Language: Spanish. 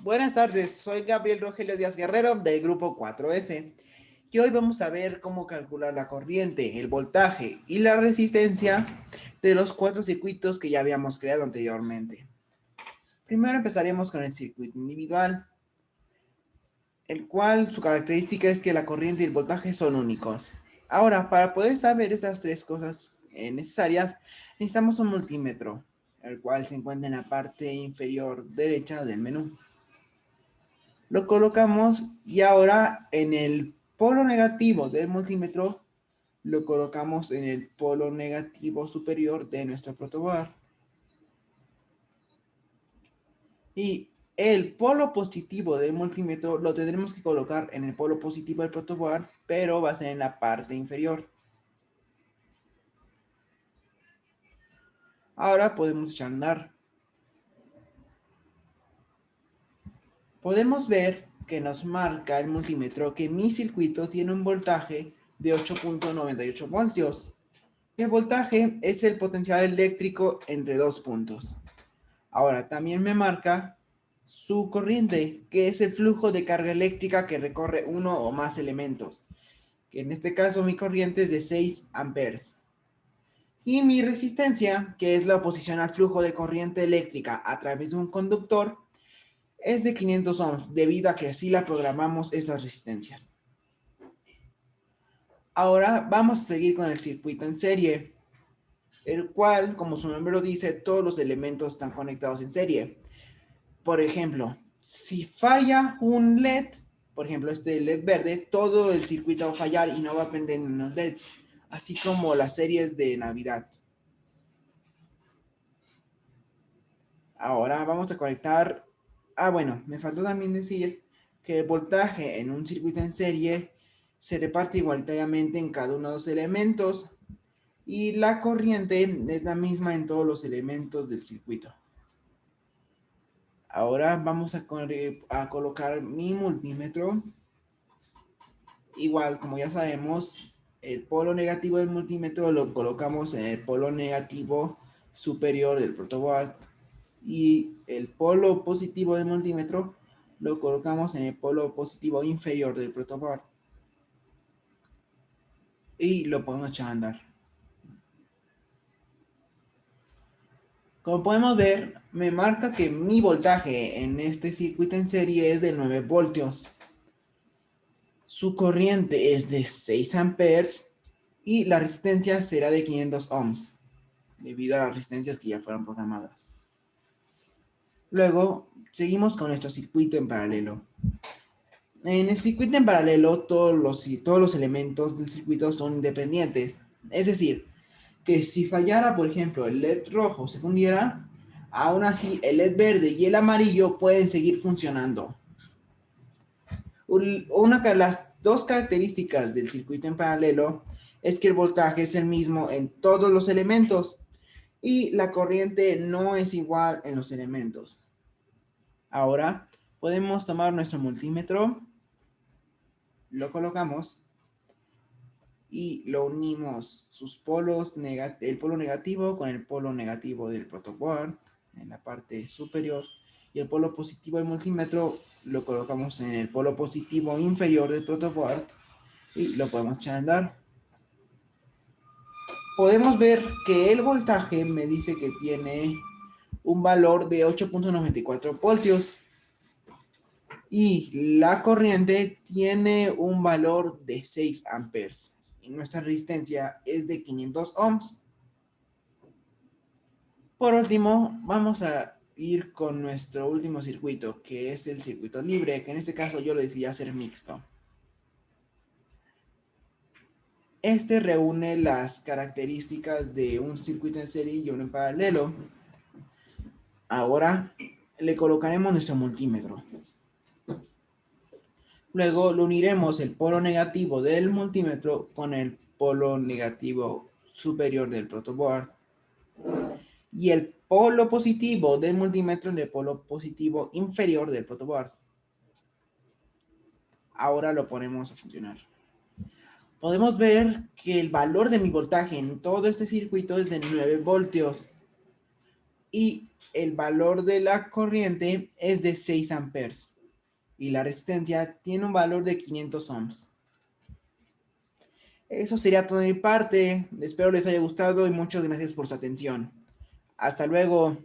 Buenas tardes, soy Gabriel Rogelio Díaz Guerrero del grupo 4F y hoy vamos a ver cómo calcular la corriente, el voltaje y la resistencia de los cuatro circuitos que ya habíamos creado anteriormente. Primero empezaremos con el circuito individual, el cual su característica es que la corriente y el voltaje son únicos. Ahora, para poder saber estas tres cosas necesarias, necesitamos un multímetro, el cual se encuentra en la parte inferior derecha del menú. Lo colocamos y ahora en el polo negativo del multímetro lo colocamos en el polo negativo superior de nuestro protoboard. Y el polo positivo del multímetro lo tendremos que colocar en el polo positivo del protoboard, pero va a ser en la parte inferior. Ahora podemos echar a andar. Podemos ver que nos marca el multímetro que mi circuito tiene un voltaje de 8.98 voltios. El voltaje es el potencial eléctrico entre dos puntos. Ahora, también me marca su corriente, que es el flujo de carga eléctrica que recorre uno o más elementos, que en este caso mi corriente es de 6 amperes. Y mi resistencia, que es la oposición al flujo de corriente eléctrica a través de un conductor, es de 500 ohms, debido a que así la programamos estas resistencias. Ahora vamos a seguir con el circuito en serie, el cual, como su nombre lo dice, todos los elementos están conectados en serie. Por ejemplo, si falla un LED, por ejemplo este LED verde, todo el circuito va a fallar y no va a prender unos LEDs, así como las series de Navidad. Ahora vamos a conectar, bueno, me faltó también decir que el voltaje en un circuito en serie se reparte igualitariamente en cada uno de los elementos y la corriente es la misma en todos los elementos del circuito. Ahora vamos a colocar mi multímetro. Igual, como ya sabemos, el polo negativo del multímetro lo colocamos en el polo negativo superior del protoboard y el polo positivo del multímetro lo colocamos en el polo positivo inferior del protoboard y lo podemos echar a andar. Como podemos ver, me marca que mi voltaje en este circuito en serie es de 9 voltios. Su corriente es de 6 amperes y la resistencia será de 500 ohms, debido a las resistencias que ya fueron programadas. Luego, seguimos con nuestro circuito en paralelo. En el circuito en paralelo, todos los elementos del circuito son independientes. Es decir, que si fallara, por ejemplo, el LED rojo se fundiera, aún así el LED verde y el amarillo pueden seguir funcionando. Una de las dos características del circuito en paralelo es que el voltaje es el mismo en todos los elementos y la corriente no es igual en los elementos. Ahora podemos tomar nuestro multímetro, lo colocamos y lo unimos sus polos, el polo negativo con el polo negativo del protoboard en la parte superior y el polo positivo del multímetro lo colocamos en el polo positivo inferior del protoboard y lo podemos echar a andar. Podemos ver que el voltaje me dice que tiene un valor de 8.94 voltios y la corriente tiene un valor de 6 amperes y nuestra resistencia es de 500 ohms. Por último, vamos a ir con nuestro último circuito, que es el circuito libre, que en este caso yo lo decidí hacer mixto. Este reúne las características de un circuito en serie y uno en paralelo. Ahora le colocaremos nuestro multímetro. Luego lo uniremos el polo negativo del multímetro con el polo negativo superior del protoboard. Y el polo positivo del multímetro en el polo positivo inferior del protoboard. Ahora lo ponemos a funcionar. Podemos ver que el valor de mi voltaje en todo este circuito es de 9 voltios. Y el valor de la corriente es de 6 amperes y la resistencia tiene un valor de 500 ohms. Eso sería todo de mi parte. Espero les haya gustado y muchas gracias por su atención. Hasta luego.